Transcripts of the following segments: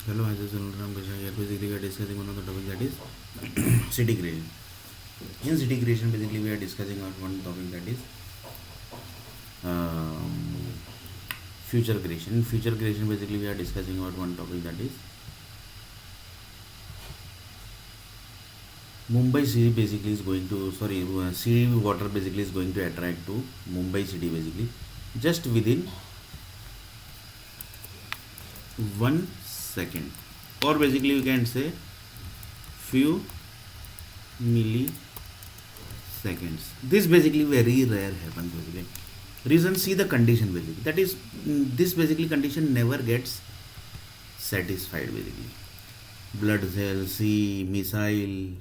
Hello, hi, this is Anurag Bajaj. Here basically we are discussing one of the topic that is city creation. In city creation, basically we are discussing about one topic that is um, future creation. In future creation, basically we are discussing about one topic that is Mumbai city basically is going to sea water basically is going to attract to Mumbai city basically just within 1 second, or basically you can say few milliseconds. This basically very rare happens basically. Reason, see the condition basically. That is, this basically condition never gets satisfied basically. Blood cells, sea, missile.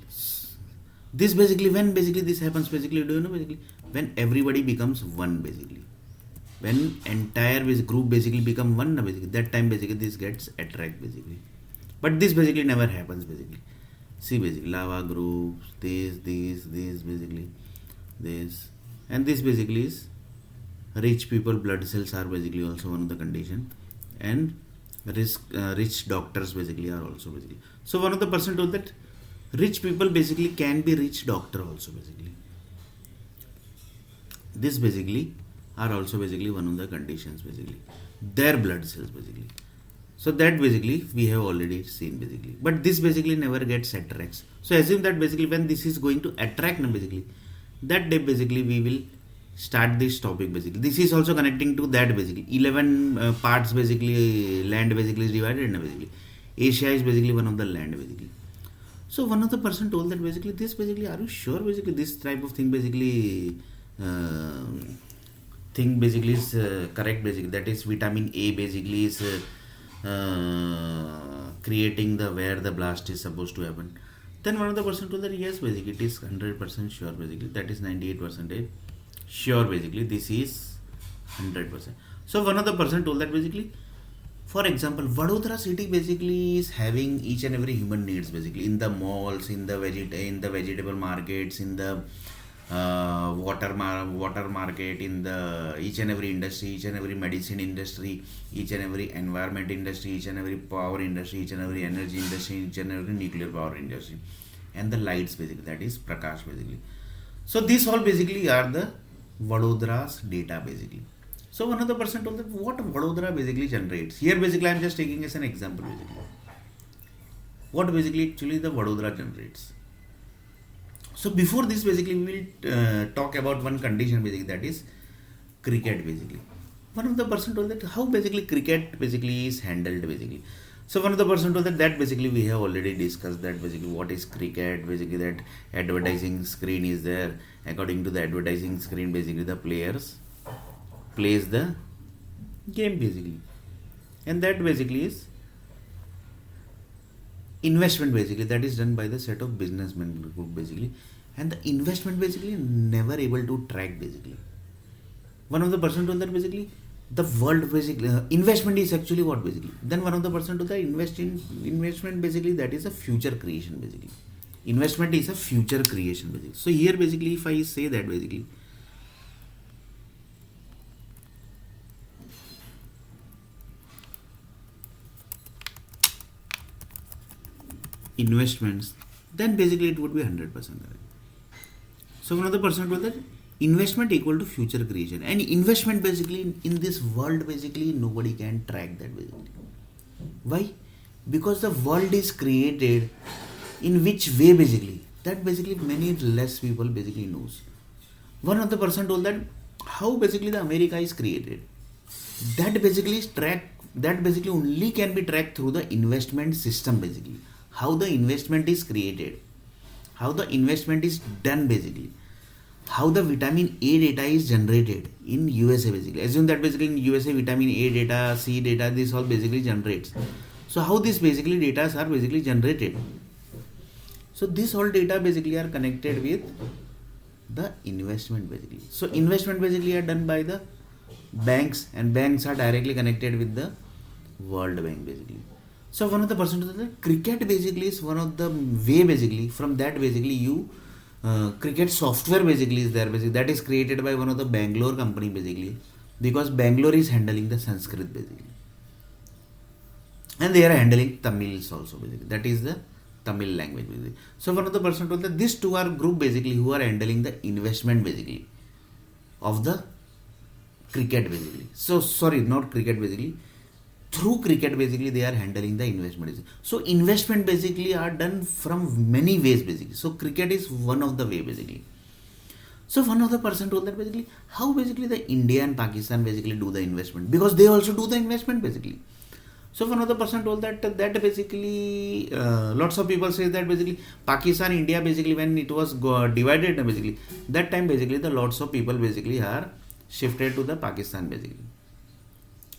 This basically, when basically this happens basically, do you know basically when everybody becomes one basically, when entire group basically become one basically, that time basically this gets attract basically. But this basically never happens basically. See basically lava groups, this basically, this, and this basically is rich people blood cells are basically also one of the condition, and rich doctors basically are also basically. So one of the person told that rich people basically can be rich doctor also basically. This basically are also basically one of the conditions basically, their blood cells basically. So that basically we have already seen basically, but this basically never gets attracts. So assume that basically when this is going to attract basically, that day basically we will start this topic basically. This is also connecting to that basically 11 parts basically, land basically is divided in basically Asia is basically one of the land basically. So one of the person told that basically this basically, are you sure basically this type of thing basically uh, thing basically is correct basically, that is vitamin A basically is creating the where the blast is supposed to happen. Then one of the person told that yes basically it is 100% sure basically, that is 98% sure basically this is 100%. So one of the person told that basically, for example, Vadodara city basically is having each and every human needs basically, in the malls, in the vegetable markets, in the water market, in the each and every industry, each and every medicine industry, each and every environment industry, each and every power industry, each and every energy industry, each and every nuclear power industry, and the lights basically, that is Prakash basically. So these all basically are the Vadodara's data basically. So one of the person told that what Vadodara basically generates. Here basically I am just taking as an example basically. What basically actually the Vadodara generates. So before this basically we will talk about one condition basically, that is cricket basically. One of the person told that how basically cricket basically is handled basically. So one of the person told that basically we have already discussed that basically what is cricket basically, that advertising screen is there. According to the advertising screen basically the players plays the game basically, and that basically is investment basically, that is done by the set of businessmen group basically, and the investment basically never able to track basically. One of the person told that basically the world basically investment is actually what basically. Then one of the person told that investment basically, that is a future creation basically. Investment is a future creation basically. So here basically if I say that basically investments, then basically it would be 100% correct. So one of the person told that investment equal to future creation, and investment basically in this world basically nobody can track that basically. Why? Because the world is created in which way basically, that basically many less people basically knows. One of the person told that how basically the America is created, that basically is tracked, that basically only can be tracked through the investment system basically, how the investment is created, how the investment is done basically, how the vitamin A data is generated in USA basically. Assume that basically in USA vitamin A data, C data, this all basically generates. So how this basically data are basically generated. So this all data basically are connected with the investment basically. So investment basically are done by the banks, and banks are directly connected with the World Bank basically. So one of the person told that cricket basically is one of the way basically, from that basically you cricket software basically is there basically, that is created by one of the Bangalore company basically, because Bangalore is handling the Sanskrit basically. and they are handling Tamils also basically. That is the Tamil language basically. So one of the person told that these two are group basically who are handling the investment basically of the cricket basically. So sorry, not cricket basically. Through cricket basically they are handling the investment. So investment basically are done from many ways basically. So cricket is one of the way basically. So one of the person told that basically how basically the India and Pakistan basically do the investment, because they also do the investment basically. So one of the person told that basically lots of people say that basically Pakistan India basically when it was divided basically that time basically the lots of people basically are shifted to the Pakistan basically,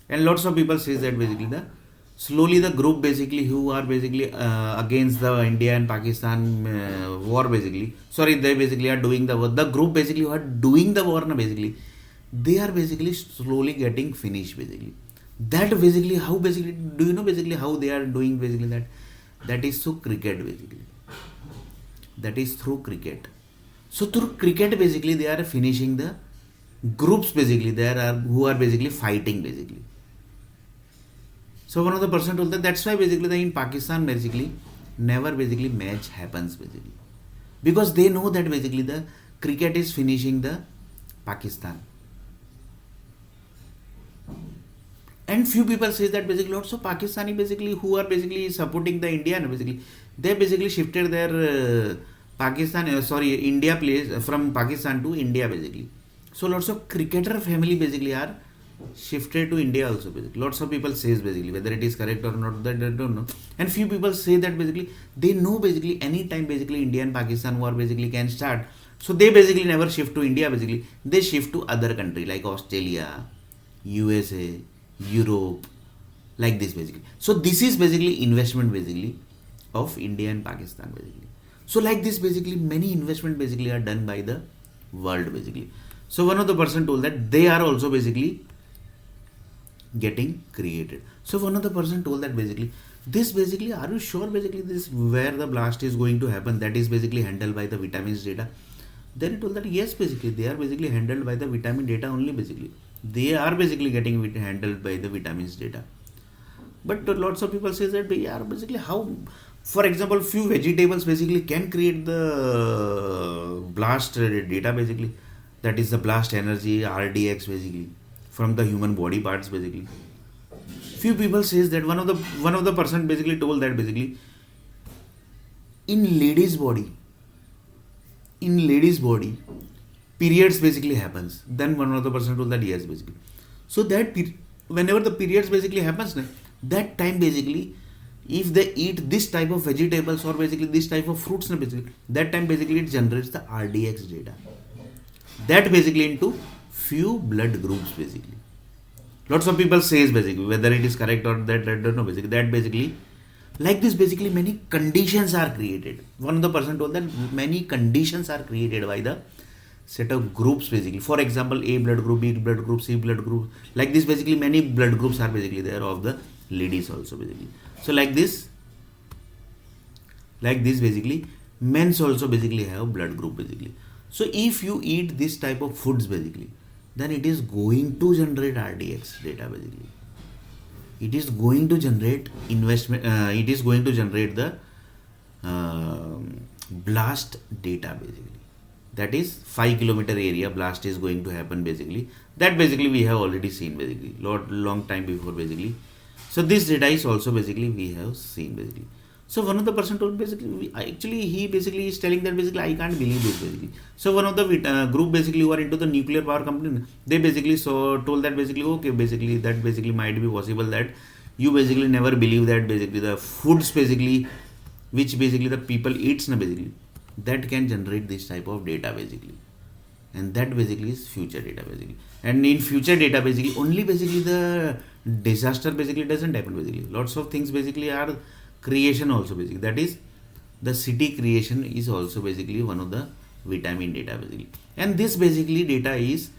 and lots of people says that basically the slowly the group basically who are basically against the India and Pakistan war basically, sorry, they basically are doing the group basically who are doing the war na basically, they are basically slowly getting finished basically. That basically how basically do you know basically how they are doing basically that is through cricket basically, that is through cricket. So through cricket basically they are finishing the groups basically, there are who are basically fighting basically. So one of the person told that that's why basically in Pakistan basically never basically match happens basically, because they know that basically the cricket is finishing the Pakistan. And few people say that basically also Pakistani basically who are basically supporting the India basically, they basically shifted their India place from Pakistan to India basically. So lots of cricketer family basically are shifted to India also basically. Lots of people says basically whether it is correct or not, that I don't know. And few people say that basically they know basically any time basically India and Pakistan war basically can start. So they basically never shift to India basically. They shift to other country like Australia, USA, Europe, like this basically. So this is basically investment basically of India and Pakistan basically. So like this basically many investment basically are done by the world basically. So one of the person told that they are also basically getting created. So one of the person told that basically this basically, are you sure basically this where the blast is going to happen, that is basically handled by the vitamins data? Then he told that yes basically they are basically handled by the vitamin data only basically. They are basically getting handled by the vitamins data. But lots of people say that they are basically how, for example, few vegetables basically can create the blast data basically, that is the blast energy RDX basically from the human body parts basically. Few people says that one of the person basically told that basically in ladies body periods basically happens. Then one of the person told that yes basically. So that whenever the periods basically happens, that time basically if they eat this type of vegetables or basically this type of fruits basically, that time basically it generates the RDX data. That basically into few blood groups basically. Lots of people says basically whether it is correct or that I don't know basically, that basically like this basically many conditions are created. One of the person told that many conditions are created by the set of groups basically. For example, A blood group, B blood group, C blood group, like this basically many blood groups are basically there of the ladies also basically. So like this basically men's also basically have blood group basically. So if you eat this type of foods basically, then it is going to generate RDX data basically. It is going to generate investment, it is going to generate the blast data basically. That is 5 kilometer area blast is going to happen basically. That basically we have already seen basically long time before basically. So this data is also basically we have seen basically. So one of the person told basically he basically is telling that basically I can't believe this basically. So one of the group basically who are into the nuclear power company, they basically told that basically okay basically that basically might be possible that you basically never believe that basically the foods basically which basically the people eats basically, that can generate this type of data basically, and that basically is future data basically. And in future data basically only basically the disaster basically doesn't happen basically, lots of things basically are creation also basically, that is the city creation is also basically one of the vitamin data basically. And this basically data is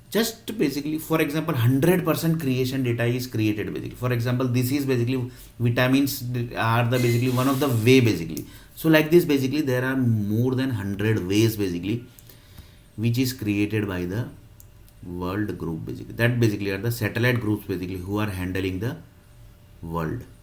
just basically, for example, 100% creation data is created basically. For example, this is basically vitamins are the basically one of the way basically. So like this basically there are more than 100 ways basically which is created by the world group basically. That basically are the satellite groups basically who are handling the world.